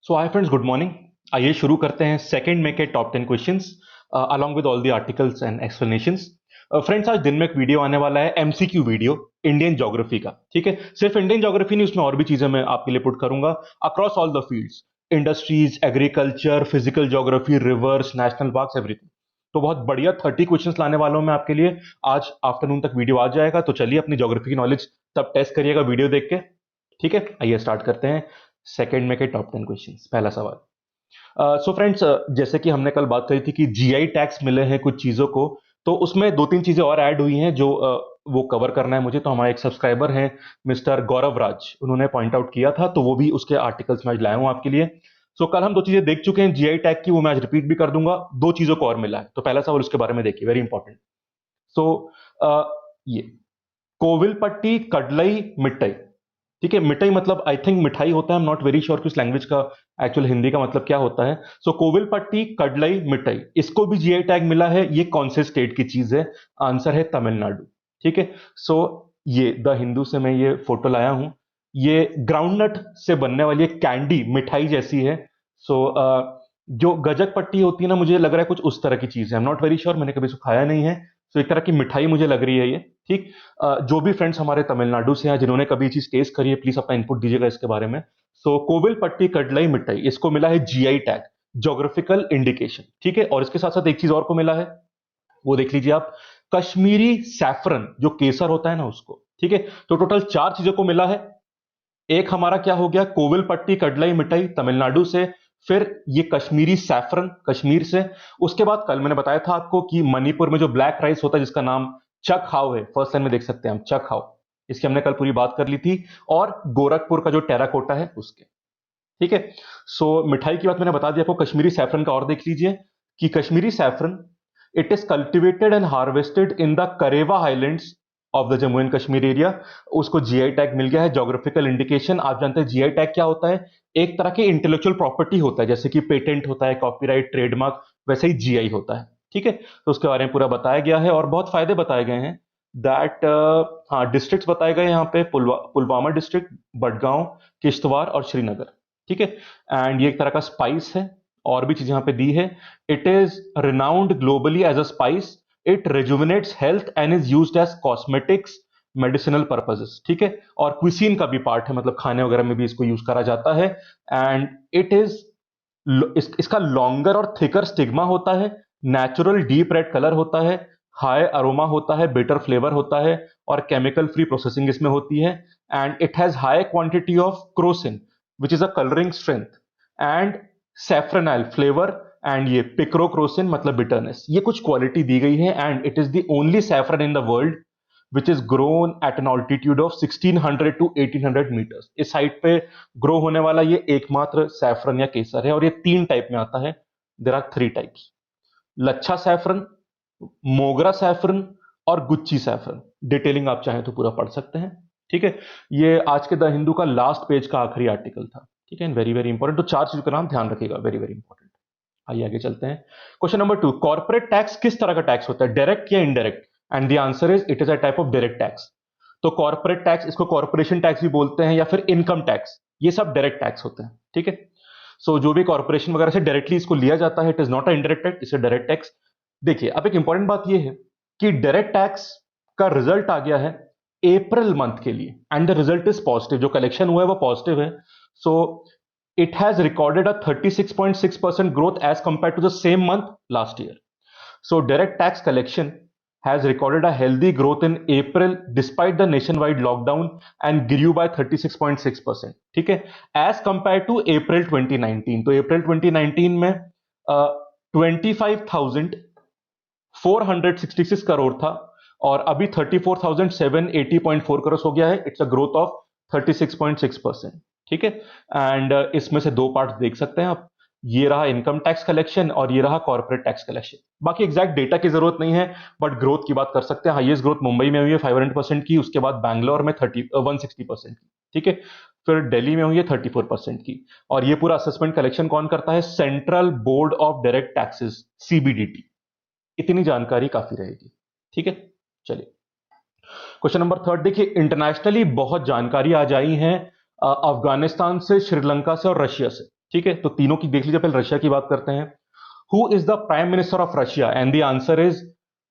सो hi friends, good morning. आइए शुरू करते हैं सेकंड में के top 10 questions along with all the articles and explanations. Friends, आज दिन में एक वीडियो आने वाला है, एमसीक्यू वीडियो इंडियन ज्योग्राफी का। ठीक है, सिर्फ इंडियन ज्योग्राफी नहीं, उसमें और भी चीजें मैं आपके लिए पुट करूंगा across all the fields, industries, agriculture, physical geography, reverse, national parks, everything. तो बहुत बढ़िया 30 क्वेश्चंस लाने वाला हूं मैं आपके लिए। आज आफ्टरनून तक वीडियो आ जाएगा, तो चलिए अपनी ज्योग्राफी की नॉलेज तब टेस्ट करिएगा वीडियो देख के। ठीक है, आइए स्टार्ट करते हैं सेकंड में के टॉप 10 क्वेश्चंस। पहला सवाल। सो फ्रेंड्स, जैसे कि हमने कल बात करी थी कि जीआई टैग्स मिले हैं कुछ चीजों को, तो उसमें दो तीन चीजें और ऐड हुई हैं जो वो कवर करना है मुझे। तो हमारे एक सब्सक्राइबर हैं मिस्टर गौरव राज, उन्होंने पॉइंट आउट किया था, तो वो भी उसके आर्टिकल्स में आज लाया हूं आपके लिए। सो कल हम दो चीजें देख चुके हैं जीआई टैग की, वो मैं आज रिपीट भी कर दूंगा। दो चीजों को और मिला है, तो पहला सवाल उसके बारे में देखिए, वेरी इंपॉर्टेंट। सो ये कोविलपट्टी कडलई मिट्टई। ठीक है, मिठाई मतलब आई थिंक मिठाई होता है, I am not very sure कि उस लैंग्वेज का एक्चुअल हिंदी का मतलब क्या होता है। सो कोविलपट्टी कडलई मिठाई, इसको भी जीआई टैग मिला है। ये कौन से स्टेट की चीज है? आंसर है तमिलनाडु। ठीक है, सो ये द हिंदू से मैं ये फोटो लाया हूं। ये ग्राउंडनट से बनने वाली एक कैंडी मिठाई जैसी है। सो जो गजक पट्टी होती है ना, मुझे लग रहा है कुछ उस तरह की चीज है, I am not very sure, मैंने कभी इसको खाया नहीं है। सो एक तरह की मिठाई मुझे लग रही है ये। ठीक। जो भी फ्रेंड्स हमारे तमिलनाडु से हैं जिन्होंने कभी चीज टेस्ट करी है, प्लीज अपना इनपुट दीजिएगा इसके बारे में। सो कोविलपट्टी कडलाई मिठाई, इसको मिला है जीआई टैग, ज्योग्राफिकल इंडिकेशन। ठीक है, और इसके साथ साथ एक चीज और को मिला है, वो देख लीजिए आप, कश्मीरी सैफरन, जो केसर होता है ना उसको। ठीक है, तो टोटल चार चीजों को मिला है। एक हमारा क्या हो गया, कोविलपट्टी कडलाई मिठाई तमिलनाडु से, फिर ये कश्मीरी सैफरन कश्मीर से। उसके बाद कल मैंने बताया था आपको कि मणिपुर में जो ब्लैक राइस होता है जिसका नाम चक हाउ है, फर्स्ट लाइन में देख सकते हैं हम चक हाउ, इसकी हमने कल पूरी बात कर ली थी। और गोरखपुर का जो टेराकोटा है उसके। ठीक है, सो मिठाई की बात मैंने बता दिया आपको। कश्मीरी सैफरन का और देख लीजिए कि Kashmiri saffron, it is cultivated and harvested in the Karewa highlands of the Jammu and Kashmir area. उसको जीआई टैग मिल गया है, ज्योग्राफिकल इंडिकेशन। आप जानते हैं जीआई टैग क्या होता है? एक तरह की इंटेलेक्चुअल प्रॉपर्टी होता है, जैसे कि पेटेंट होता है, कॉपीराइट, ट्रेडमार्क, वैसे ही जीआई होता है। ठीक है, तो उसके बारे में पूरा बताया गया है और बहुत फायदे बताए गए हैं। दैट हाँ, डिस्ट्रिक्ट्स बताए गए हैं यहाँ पे, पुलवामा डिस्ट्रिक्ट, बडगांव, किश्तवाड़ और श्रीनगर। ठीक है, एंड ये एक तरह का स्पाइस है। और भी चीज यहाँ पे दी है। It is renowned globally as a spice. It rejuvenates health and is used as cosmetics, medicinal purposes. ठीक है, और क्विसीन का भी पार्ट है, मतलब खाने वगैरह में भी इसको यूज करा जाता है। एंड इट इज इसका लॉन्गर और थिकर स्टिग्मा होता है, नेचुरल डीप रेड कलर होता है, हाई अरोमा होता है, बिटर फ्लेवर होता है, और केमिकल फ्री प्रोसेसिंग इसमें होती है। And it has high quantity of crocin which is a colouring strength, and safranal flavour, and ये पिक्रोक्रोसिन मतलब बिटरनेस। ये कुछ क्वालिटी दी गई है। And it is the only saffron in the world which is grown at an altitude of 1600 to 1800 metres. इस site पे grow होने वाला ये एकमात्र सैफरन या केसर है, और ये तीन टाइप में आता है। There are three types: Lachha saffron, Mogra saffron, और गुच्ची सैफरन। डिटेलिंग आप चाहें तो पूरा पढ़ सकते हैं। ठीक है, ये आज के द हिंदू का लास्ट पेज का आखिरी आर्टिकल था। ठीक है, वेरी वेरी इंपॉर्टेंट। तो चार चीजों का नाम ध्यान रखिएगा, वेरी वेरी इंपॉर्टेंट। आइए आगे चलते हैं। क्वेश्चन नंबर 2, कॉर्पोरेट टैक्स किस तरह का टैक्स होता है, डायरेक्ट या indirect? And the answer is it is a type of direct tax. तो कॉर्पोरेट टैक्स, इसको कॉर्पोरेशन टैक्स भी बोलते हैं, या फिर इनकम टैक्स, ये सब डायरेक्ट टैक्स होते हैं। ठीक है, सो जो भी कॉर्पोरेशन वगैरह से डायरेक्टली इसको लिया जाता है, it is not a indirect tax, it's a direct tax. देखिए, अब एक इंपॉर्टेंट बात यह है कि डायरेक्ट टैक्स का रिजल्ट आ गया है अप्रैल मंथ के लिए, and the result is positive. जो कलेक्शन हुआ है वो पॉजिटिव है। सो it has recorded a 36.6% growth as compared to the same month last year. So direct tax collection has recorded a healthy growth in April despite the nationwide lockdown and grew by 36.6%. ठीक है, as compared to April 2019। तो April 2019 में 25,466 करोड़ था, और अभी 34,780.4 करोड़ हो गया है। It's a growth of 36.6%। ठीक है, एंड इसमें से दो पार्ट देख सकते हैं आप, ये रहा इनकम टैक्स कलेक्शन और ये रहा कॉर्पोरेट टैक्स कलेक्शन। बाकी एग्जैक्ट डेटा की जरूरत नहीं है, बट ग्रोथ की बात कर सकते हैं। हाईएस्ट ग्रोथ मुंबई में हुई है 500% की, उसके बाद बैंगलोर में 160% की। ठीक है, फिर दिल्ली में हुई है 34% की। और ये पूरा असेसमेंट कलेक्शन कौन करता है? Central board of direct taxes, CBDT. इतनी जानकारी काफी रहेगी। ठीक है, चलिए क्वेश्चन नंबर 3 देखिए। इंटरनेशनली बहुत जानकारी आ जाई है अफगानिस्तान से, श्रीलंका से और रशिया से। ठीक है, तो तीनों की देख लीजिए, पहले रशिया की बात करते हैं। Who is the prime minister of Russia? And the answer is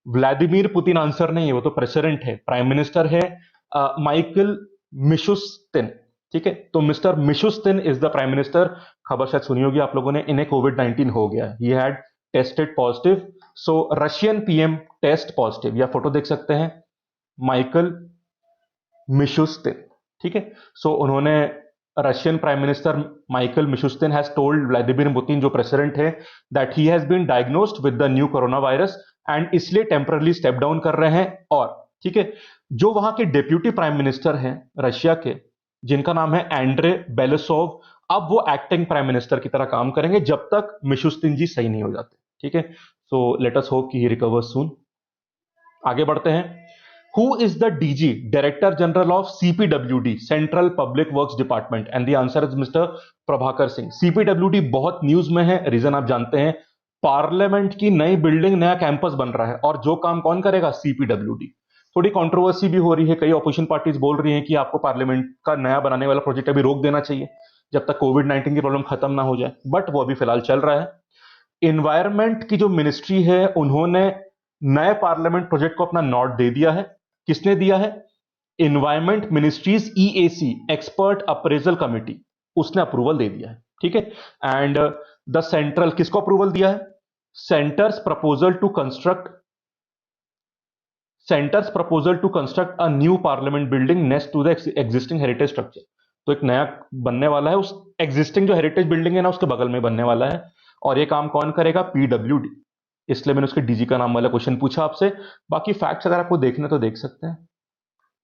Vladimir Putin. Answer नहीं है, वो तो प्रेसिडेंट है। प्राइम मिनिस्टर है माइकल मिशुस्तिन। ठीक है, तो mister Mishustin is the prime minister. खबर शायद सुनी होगी आप लोगों ने, इन्हें कोविड-19 हो गया, he had tested positive. So Russian PM test positive, या फोटो देख सकते हैं, माइकल मिशुस्तिन। ठीक है, सो उन्होंने, Russian prime minister Michael Mishustin has told Vladimir Putin, जो प्रेसिडेंट है, that he has been diagnosed with the new corona virus and इसलिए टेम्परली स्टेप डाउन कर रहे हैं। और ठीक है, जो वहां के डेप्यूटी प्राइम मिनिस्टर हैं रशिया के, जिनका नाम है एंड्रे बेलेसोव, अब वो एक्टिंग प्राइम मिनिस्टर की तरह काम करेंगे जब तक मिशुस्तिन जी सही नहीं हो जाते। ठीक है, सो लेट अस होप कि ही रिकवर सून। आगे बढ़ते हैं। Who is the DG, Director General of CPWD, Central Public Works Department? And the answer is Mr. Prabhakar Singh. CPWD बहुत न्यूज में है, रीजन आप जानते हैं, पार्लियामेंट की नई बिल्डिंग, नया कैंपस बन रहा है, और जो काम कौन करेगा? CPWD। थोड़ी कंट्रोवर्सी भी हो रही है, कई ऑपोजिशन पार्टीज बोल रही हैं कि आपको पार्लियामेंट का नया बनाने वाला प्रोजेक्ट अभी रोक देना चाहिए जब तक कोविड-19 की प्रॉब्लम खत्म ना हो जाए, बट वो अभी फिलहाल चल रहा है। इन्वायरमेंट की जो मिनिस्ट्री है, उन्होंने नए पार्लियामेंट प्रोजेक्ट को अपना नोट दे दिया है। किसने दिया है? Environment ministry's EAC, expert appraisal committee, उसने अप्रूवल दे दिया है। ठीक है, एंड द सेंट्रल, किसको अप्रूवल दिया है? Centre's proposal to construct a new parliament building next to the existing heritage structure. तो एक नया बनने वाला है, उस एग्जिस्टिंग जो हेरिटेज बिल्डिंग है ना, उसके बगल में बनने वाला है, और ये काम कौन करेगा? पीडब्ल्यूडी। इसलिए मैंने उसके डीजी का नाम वाला क्वेश्चन पूछा आपसे। बाकी फैक्ट्स अगर आपको देखना तो देख सकते हैं,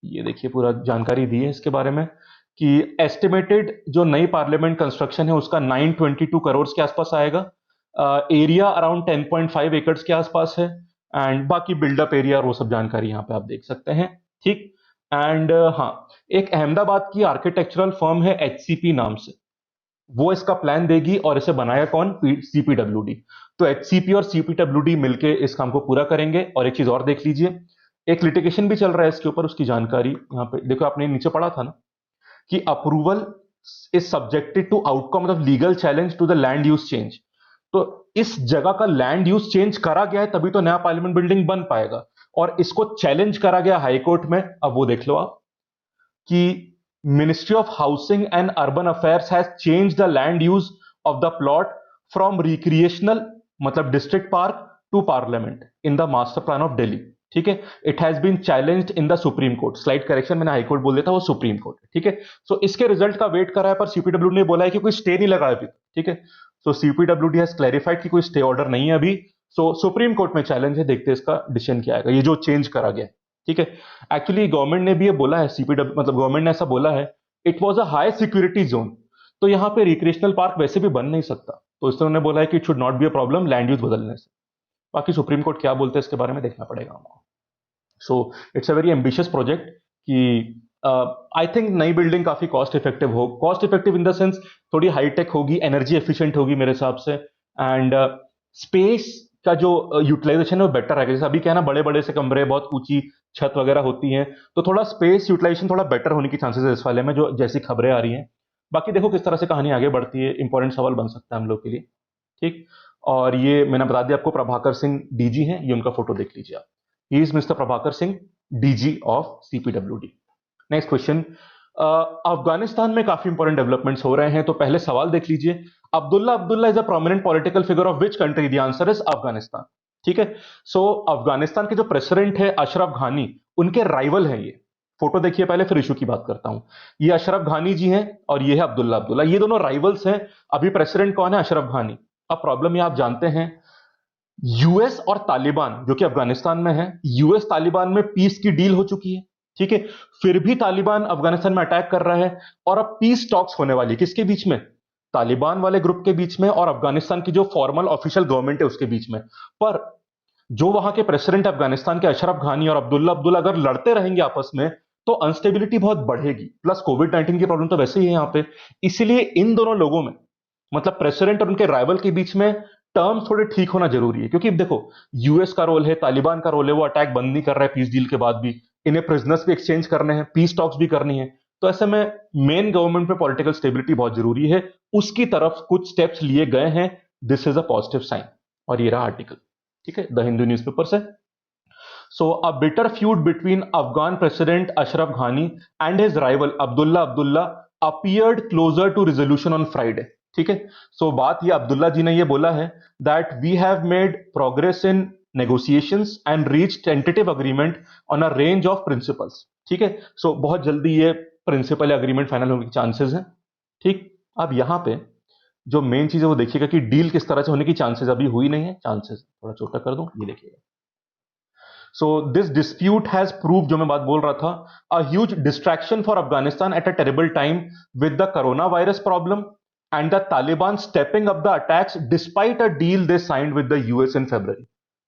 ये देखिए पूरा जानकारी दी है इसके बारे में, कि एस्टिमेटेड जो नई पार्लियामेंट कंस्ट्रक्शन है उसका 922 करोड़ के आसपास आएगा। एरिया अराउंड 10.5 एकड़ के आसपास है, एंड बाकी बिल्डअप एरिया और वो सब जानकारी यहाँ पे आप देख सकते हैं। ठीक, एंड हाँ, एक अहमदाबाद की आर्किटेक्चरल फर्म है एचसीपी नाम से, वो इसका प्लान देगी, और इसे बनाया कौन? सीपीडब्ल्यूडी। तो एचसीपी और सीपीडब्ल्यूडी मिलके इस काम को पूरा करेंगे। और एक चीज और देख लीजिए, एक लिटिगेशन भी चल रहा है इसके ऊपर, उसकी जानकारी यहाँ पे देखो, आपने नीचे पढ़ा था ना कि approval is subjected to outcome of legal challenge to the land use change. तो इस जगह का लैंड यूज चेंज करा गया है, तभी तो नया पार्लियामेंट बिल्डिंग बन पाएगा, और इसको चैलेंज करा गया हाईकोर्ट में। अब वो देख लो आप कि Ministry of Housing and Urban Affairs has changed the land use of the plot from recreational, मतलब district park, to parliament in the master plan of Delhi। ठीक है, it has been challenged in the Supreme Court. Slide correction, मैंने high court बोल दिया था, वो supreme court है। ठीक है, सो इसके रिजल्ट का वेट कर रहा है, पर सीपीडब्ल्यू ने बोला है कि कोई स्टे नहीं लगा अभी। ठीक है, सो सीपीडब्ल्यूडी हैज क्लैरिफाइड कि कोई स्टे ऑर्डर नहीं है अभी। सो सुप्रीम कोर्ट में चैलेंज है, देखते हैं इसका डिसीजन क्या आएगा, ये जो चेंज करा गया। ठीक है, एक्चुअली गवर्नमेंट ने भी ये बोला है, सीपीडब्ल्यू मतलब गवर्नमेंट ने ऐसा बोला है, it was a high security zone, तो यहाँ पे रिक्रिएशनल पार्क वैसे भी बन नहीं सकता, तो इसलिए उन्होंने बोला है कि it should not be a problem land use बदलने से। बाकी सुप्रीम कोर्ट क्या बोलते हैं इसके बारे में देखना पड़ेगा हमको। So it's a very ambitious project कि आई थिंक नई बिल्डिंग काफी कॉस्ट इफेक्टिव हो, cost effective in the sense थोड़ी हाईटेक होगी, एनर्जी एफिशिएंट होगी मेरे हिसाब से, एंड स्पेस का जो यूटिलाइजेशन है वो बेटर रहेगा। जैसे अभी क्या है ना, बड़े बड़े से कमरे, बहुत ऊंची छत वगैरह होती हैं, तो थोड़ा स्पेस यूटिलाइजेशन थोड़ा बेटर होने की चांसेस है इस वाले में, जो जैसी खबरें आ रही हैं। बाकी देखो किस तरह से कहानी आगे बढ़ती है, इंपॉर्टेंट सवाल बन सकता है हम लोग के लिए। ठीक, और ये मैंने बता दिया आपको, प्रभाकर सिंह डीजी हैं, ये उनका फोटो देख लीजिए आप, he is mister Prabhakar Singh, DG of CPWD. Next question, Afghanistan में काफी इंपॉर्टेंट डेवलपमेंट्स हो रहे हैं, तो पहले सवाल देख लीजिए, Abdullah is a prominent political figure of which country? The answer is Afghanistan. ठीक है, सो अफगानिस्तान के जो प्रेसिडेंट है अशरफ घानी, उनके राइवल हैं ये। फोटो देखिए पहले, फिर इशू की बात करता हूं। ये अशरफ घानी जी हैं और ये है अब्दुल्ला, ये दोनों राइवल्स हैं। अभी प्रेसिडेंट कौन है? अशरफ घानी। अब प्रॉब्लम ये आप जानते हैं, यूएस और तालिबान जो कि अफगानिस्तान में है, यूएस तालिबान में पीस की डील हो चुकी है। ठीक है, फिर भी तालिबान अफगानिस्तान में अटैक कर रहा है, और अब पीस टॉक्स होने वाली है, किसके बीच में? तालिबान वाले ग्रुप के बीच में और अफगानिस्तान की जो फॉर्मल ऑफिशियल गवर्नमेंट है उसके बीच में। पर जो वहां के प्रेसिडेंट अफगानिस्तान के अशरफ घानी और अब्दुल्ला अगर लड़ते रहेंगे आपस में, तो अनस्टेबिलिटी बहुत बढ़ेगी, प्लस कोविड-19 की प्रॉब्लम तो वैसे ही है यहाँ पे। इसलिए इन दोनों लोगों में, मतलब प्रेसिडेंट और उनके राइवल के बीच में टर्म्स थोड़े ठीक होना जरूरी है, क्योंकि देखो यूएस का रोल है, तालिबान का रोल है, वो अटैक बंद नहीं कर रहा है पीस डील के बाद भी, इन्हें प्रिजनर्स भी एक्सचेंज करने हैं, पीस टॉक्स भी करनी है, तो ऐसे में मेन गवर्नमेंट पे पॉलिटिकल स्टेबिलिटी बहुत जरूरी है, उसकी तरफ कुछ स्टेप्स लिए गए हैं। This is a positive sign. और ये रहा आर्टिकल, ठीक है, द हिंदू न्यूज़पेपर से। So, a bitter feud between Afghan President Ashraf Ghani and his rival Abdullah appeared closer to resolution on Friday. ठीक है, सो बात ये अब्दुल्ला जी ने ये बोला है that we have made progress in negotiations and reach tentative agreement on a range of principles. ठीक है, सो बहुत जल्दी ये प्रिंसिपल अग्रीमेंट फाइनल होने के चांसेस हैं। ठीक, अब यहां पे जो मेन चीज है वो देखिएगा कि डील किस तरह से होने की चांसेस अभी हुई नहीं है। चांसेस थोड़ा छोटा कर दूं, ये देखिएगा। So this dispute has proved, जो मैं बात बोल रहा था, a huge distraction for Afghanistan at a terrible time with the coronavirus problem and the Taliban stepping up the attacks despite a deal they signed with the US in February.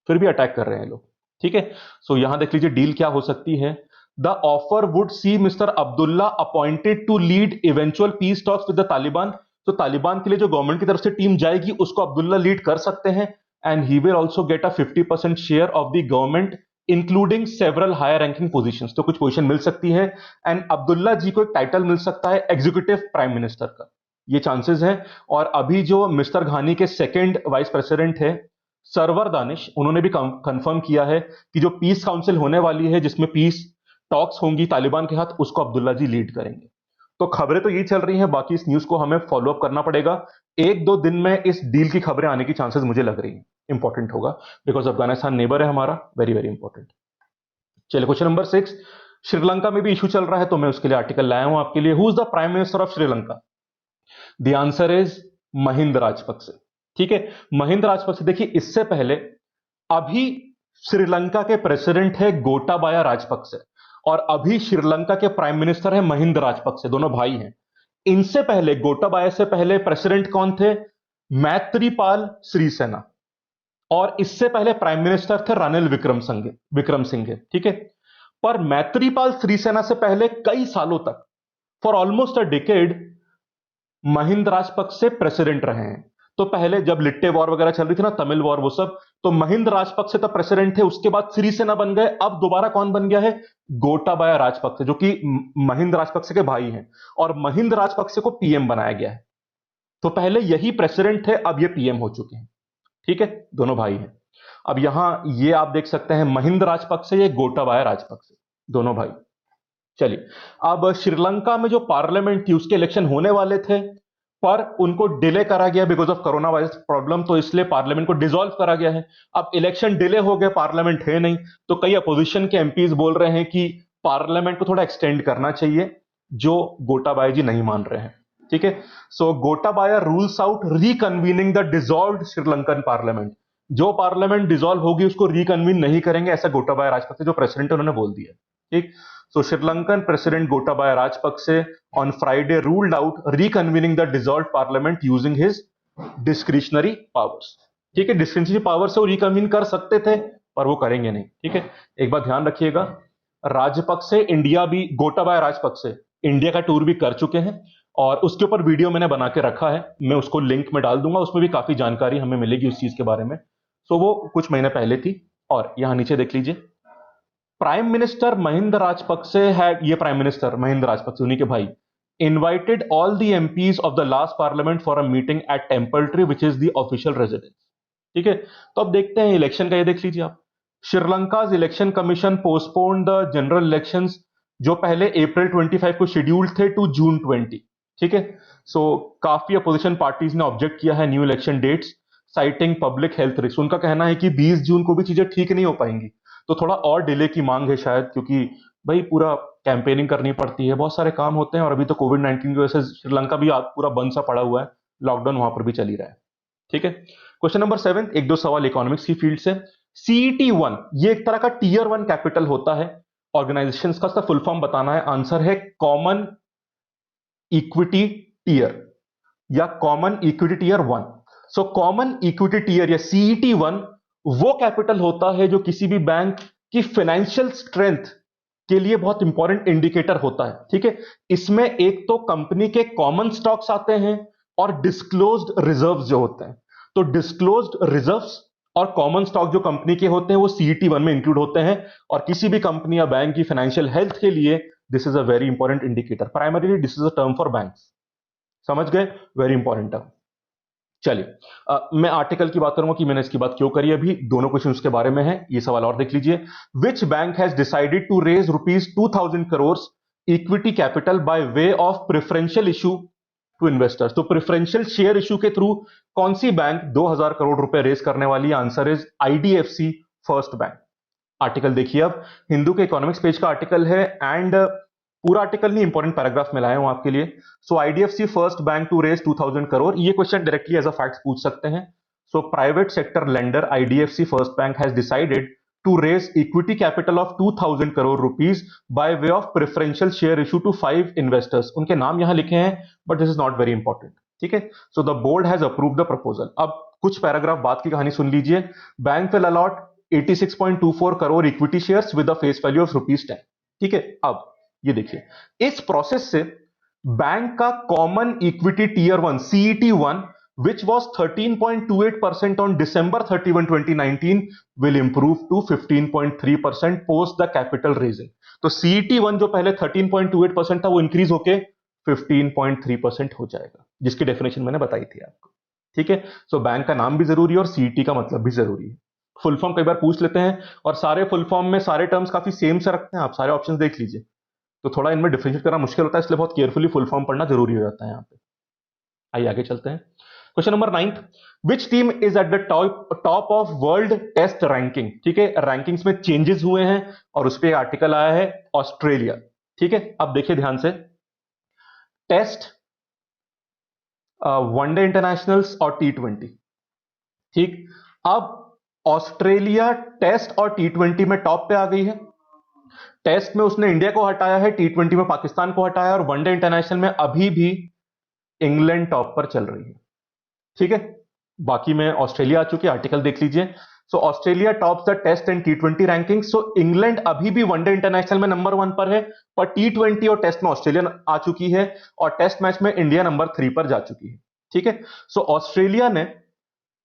फिर भी attack कर रहे हैं लोग। ठीक है, सो यहां देख लीजिए डील क्या हो सकती है। The offer would see Mr. Abdullah appointed to lead eventual peace talks with the Taliban. तो तालिबान के लिए जो गवर्नमेंट की तरफ से टीम जाएगी उसको अब्दुल्ला लीड कर सकते हैं, and he will also get a 50% share of the government including several higher ranking positions. तो कुछ पोजीशन मिल सकती है, एंड अब्दुल्ला जी को एक टाइटल मिल सकता है एग्जीक्यूटिव प्राइम मिनिस्टर का, ये चांसेस हैं। और अभी जो मिस्टर घानी के सेकंड वाइस प्रेसिडेंट है सरवर दानिश, उन्होंने भी कंफर्म किया है कि जो पीस काउंसिल होने वाली है जिसमें पीस टॉक्स होंगी तालिबान के हाथ, उसको अब्दुल्ला जी लीड करेंगे। तो खबरें तो यही चल रही हैं, बाकी इस न्यूज को हमें फॉलो अप करना पड़ेगा। एक दो दिन में इस डील की खबरें आने की चांसेस मुझे लग रही हैं, इंपॉर्टेंट होगा बिकॉज अफगानिस्तान नेबर है हमारा, वेरी वेरी इंपॉर्टेंट। चलिए क्वेश्चन नंबर 6, श्रीलंका में भी इशू चल रहा है तो मैं उसके लिए आर्टिकल लाया हूं आपके लिए। Who is the prime minister of Sri Lanka? The answer is Mahind Rajapaksa. ठीक है, महिंद राजपक्से। देखिए इससे पहले अभी श्रीलंका के प्रेसिडेंट है गोटाबाया राजपक्से और अभी श्रीलंका के प्राइम मिनिस्टर है महिंद राजपक्से, दोनों भाई हैं। इनसे पहले गोटाबाया से पहले प्रेसिडेंट कौन थे? मैत्रीपाल सिरिसेना, और इससे पहले प्राइम मिनिस्टर थे रानिल विक्रमसिंघे। ठीक है, पर मैत्रीपाल सिरिसेना से पहले कई सालों तक, for almost a decade, Mahind Rajapaksa president रहे हैं। तो पहले जब लिट्टे वॉर वगैरह चल रही थी ना, तमिल वॉर, वो सब, तो महिंद राजपक्से तब प्रेसिडेंट थे, उसके बाद सिरिसेना बन गए। अब दोबारा कौन बन गया है? गोटाबाया राजपक्से, जो कि महिंद राजपक्से के भाई हैं, और महिंद राजपक्से को पीएम बनाया गया है। तो पहले यही प्रेसिडेंट थे, अब ये पीएम हो चुके हैं। ठीक है, दोनों भाई हैं। अब यहां ये आप देख सकते हैं महिंद राजपक्से, ये गोटाबाया राजपक्से, दोनों भाई। चलिए, अब श्रीलंका में जो पार्लियामेंट थी उसके इलेक्शन होने वाले थे, पर उनको डिले करा गया because of corona virus problem, तो इसलिए पार्लियामेंट को डिसॉल्व करा गया है। अब इलेक्शन डिले हो गए, पार्लियामेंट है नहीं, तो कई अपोजिशन के एमपीज बोल रहे हैं कि पार्लियामेंट को थोड़ा एक्सटेंड करना चाहिए, जो गोटाबाया जी नहीं मान रहे हैं। ठीक है, so Gotabaya rules out reconvening the dissolved Sri Lankan parliament. जो पार्लियामेंट डिसॉल्व होगी उसको रिकन्वीन नहीं करेंगे, ऐसा गोटाबाया राजपक्से जो प्रेसिडेंट है उन्होंने बोल दिया। ठीक, so Sri Lankan President Gotabaya Rajapakse on Friday ruled out reconvening the dissolved parliament using his discretionary powers. ठीक है, डिस्क्रिशनरी पावर से वो रिकन्वीन कर सकते थे पर वो करेंगे नहीं। ठीक है, एक बात ध्यान रखिएगा, राजपक्से इंडिया भी, गोटाबाया राजपक्से इंडिया का टूर भी कर चुके हैं, और उसके ऊपर वीडियो मैंने बना के रखा है, मैं उसको लिंक में डाल दूंगा, उसमें भी काफी जानकारी हमें मिलेगी उस चीज के बारे में। सो वो कुछ महीने पहले थी। और यहां नीचे देख लीजिए, प्राइम मिनिस्टर महिंद राजपक्से है, ये प्राइम मिनिस्टर महिंद राजपक्से, उन्हीं के भाई, invited all the MPs of the last parliament for a meeting at temple tree which is the official residence. ठीक है, तो अब देखते हैं इलेक्शन का, ये देख लीजिए आप, Sri Lanka election commission postpone the general elections जो पहले अप्रैल 25 को शेड्यूल्ड थे टू जून 20। ठीक है, सो काफी अपोजिशन पार्टीज ने ऑब्जेक्ट किया है new election dates, citing public health risk. उनका कहना है कि 20 जून को भी चीजें ठीक नहीं हो पाएंगी, तो थोड़ा और डिले की मांग है शायद, क्योंकि भाई पूरा कैंपेनिंग करनी पड़ती है, बहुत सारे काम होते हैं, और अभी तो कोविड-19 की वजह से श्रीलंका भी पूरा बंद सा पड़ा हुआ है, लॉकडाउन वहां पर भी चल ही रहा है। ठीक है, क्वेश्चन नंबर 7, एक दो सवाल इकोनॉमिक्स की फील्ड से। CET1 ये एक तरह का टीयर 1 कैपिटल होता है ऑर्गेनाइजेशन का, उसका फुल फॉर्म बताना है। आंसर है कॉमन इक्विटी टीयर या common equity tier 1। So common equity tier या CET1 वो कैपिटल होता है जो किसी भी बैंक की फाइनेंशियल स्ट्रेंथ के लिए बहुत इंपॉर्टेंट इंडिकेटर होता है। ठीक है, इसमें एक तो कंपनी के कॉमन स्टॉक्स आते हैं और डिस्क्लोज्ड रिजर्व्स जो होते हैं। तो डिस्क्लोज्ड रिजर्व्स और कॉमन स्टॉक जो कंपनी के होते हैं वो CET1 में इंक्लूड होते हैं, और किसी भी कंपनी या बैंक की फाइनेंशियल हेल्थ के लिए this is a very important indicator. Primarily this is a term for banks. समझ गए? Very important term. चलिए, मैं आर्टिकल की बात करूंगा कि मैंने इसकी बात क्यों करी. अभी दोनों क्वेश्चन उसके बारे में है. ये सवाल और देख लीजिए. Which bank has decided to raise ₹2,000 equity capital by way of preferential issue to investors. तो प्रेफरेंशियल शेयर इशू के थ्रू कौन सी बैंक 2,000 करोड़ रुपए रेज करने वाली है? Answer is IDFC first bank. Article देखिए. अब हिंदू के इकोनॉमिक्स पेज का आर्टिकल है एंड पूरा आर्टिकल नहीं, इंपॉर्टेंट पैराग्राफ में लाया हूं आपके लिए. So IDFC first bank to raise 2,000 crore. ये question directly as a fact पूछ सकते हैं. So private sector lender IDFC first bank has decided to raise equity capital of 2,000 crore rupees by way of preferential share issue to 5 investors. उनके नाम यहां लिखे हैं but this is not very important. ठीक है. So the board has approve the proposal. अब कुछ paragraph बाद की कहानी सुन लीजिए. Bank will allot 86.24 crore equity shares with a face value of ₹10. ठीक है. अब ये देखिए, इस प्रोसेस से बैंक का common equity tier 1 CET1 which was 13.28% on December 31, 2019 will improve to 15.3% post the capital raising. तो CET1 जो पहले 13.28% था वो इंक्रीज होके 15.3% हो जाएगा, जिसकी डेफिनेशन मैंने बताई थी आपको. ठीक है. सो बैंक का नाम भी जरूरी है और सीईटी का मतलब भी जरूरी है. फुल फॉर्म कई बार पूछ लेते हैं और सारे फुल फॉर्म में सारे टर्म्स काफी सेम से रखते हैं. आप सारे ऑप्शंस देख लीजिए, तो थोड़ा इनमें डिफरेंशिएट करना मुश्किल होता है, इसलिए बहुत केयरफुली फुल फॉर्म पढ़ना जरूरी हो जाता है यहाँ पे. आइए आगे चलते हैं. Question number 9. Which team is at the top of world test ranking. ठीक है. रैंकिंग्स में चेंजेस हुए हैं और उस पर आर्टिकल आया है ऑस्ट्रेलिया. ठीक है. अब देखिए ध्यान से. टेस्ट, वनडे इंटरनेशनल्स और T20. ठीक. अब ऑस्ट्रेलिया टेस्ट और T20 में टॉप पे आ गई है. टेस्ट में उसने इंडिया को हटाया है, T20 में पाकिस्तान को हटाया और वनडे इंटरनेशनल में अभी भी इंग्लैंड टॉप पर चल रही है. ठीक है. बाकी में ऑस्ट्रेलिया आ चुकी है. आर्टिकल देख लीजिए. So Australia tops the test and T20 ranking. So England अभी भी वनडे इंटरनेशनल में नंबर 1 पर है, पर T20 और टेस्ट में ऑस्ट्रेलिया आ चुकी है और टेस्ट मैच में इंडिया नंबर 3 पर जा चुकी है. ठीक है. सो ऑस्ट्रेलिया ने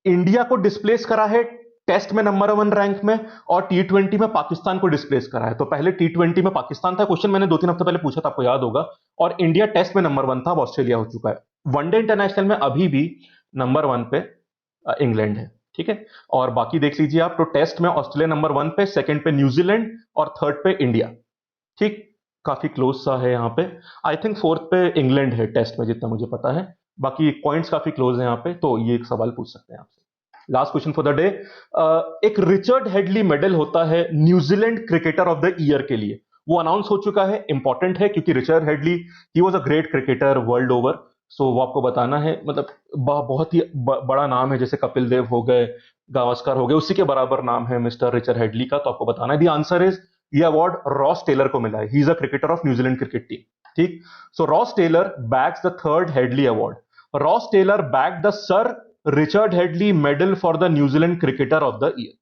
इंडिया को डिस्प्लेस करा है टेस्ट में नंबर 1 रैंक में और T20 में पाकिस्तान को डिस्प्लेस करा है. तो पहले T20 में पाकिस्तान था, क्वेश्चन मैंने 2-3 हफ्ते पहले पूछा था, आपको याद होगा. और इंडिया टेस्ट में नंबर 1 था, अब ऑस्ट्रेलिया हो चुका है. वनडे इंटरनेशनल में अभी भी नंबर 1 पे इंग्लैंड है. ठीक है. और बाकी देख लीजिए आप. तो टेस्ट में ऑस्ट्रेलिया नंबर 1 पे, सेकंड पे न्यूजीलैंड और थर्ड पे इंडिया. ठीक. काफी क्लोज सा है यहाँ पे. आई थिंक फोर्थ पे इंग्लैंड है टेस्ट में, जितना मुझे पता है. बाकी पॉइंट्स काफी क्लोज है यहाँ पे, तो ये एक सवाल पूछ सकते हैं आपसे. Last question for the day. एक रिचर्ड हेडली मेडल होता है New Zealand cricketer of the year के लिए. वो अनाउंस हो चुका है. इंपॉर्टेंट है क्योंकि Richard Hadlee he was a great cricketer world over. So वो आपको बताना है. मतलब बहुत ही बड़ा नाम है, जैसे कपिल देव हो गए, गावस्कर हो गए, उसी के बराबर नाम है मिस्टर रिचर्ड हेडली का. तो आपको बताना है. द आंसर इज, ये अवार्ड रॉस टेलर को मिला है. He is a cricketer of New Zealand cricket team. ठीक. So Ross Taylor bags the third Hadlee award. Ross Taylor bag the sir Richard Hadlee medal for the New Zealand cricketer of the year.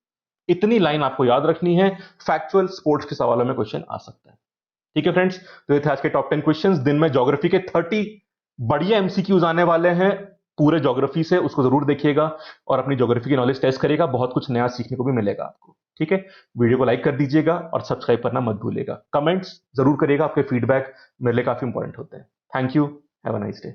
इतनी line आपको याद रखनी है. Factual sports के सवालों में question आ सकता है. ठीक है फ्रेंड्स. तो ये थे आज के टॉप 10 क्वेश्चंस. दिन में ज्योग्राफी के 30 बढ़िया एमसीक्यूज आने वाले हैं पूरे ज्योग्राफी से. उसको जरूर देखिएगा और अपनी ज्योग्राफी की नॉलेज टेस्ट करिएगा. बहुत कुछ नया सीखने को भी मिलेगा आपको. ठीक है. वीडियो को लाइक कर दीजिएगा और सब्सक्राइब करना मत भूलिएगा. कमेंट्स जरूर करिएगा. आपके फीडबैक मेरे लिए काफी इंपॉर्टेंट होते हैं. Thank you. Have a nice day.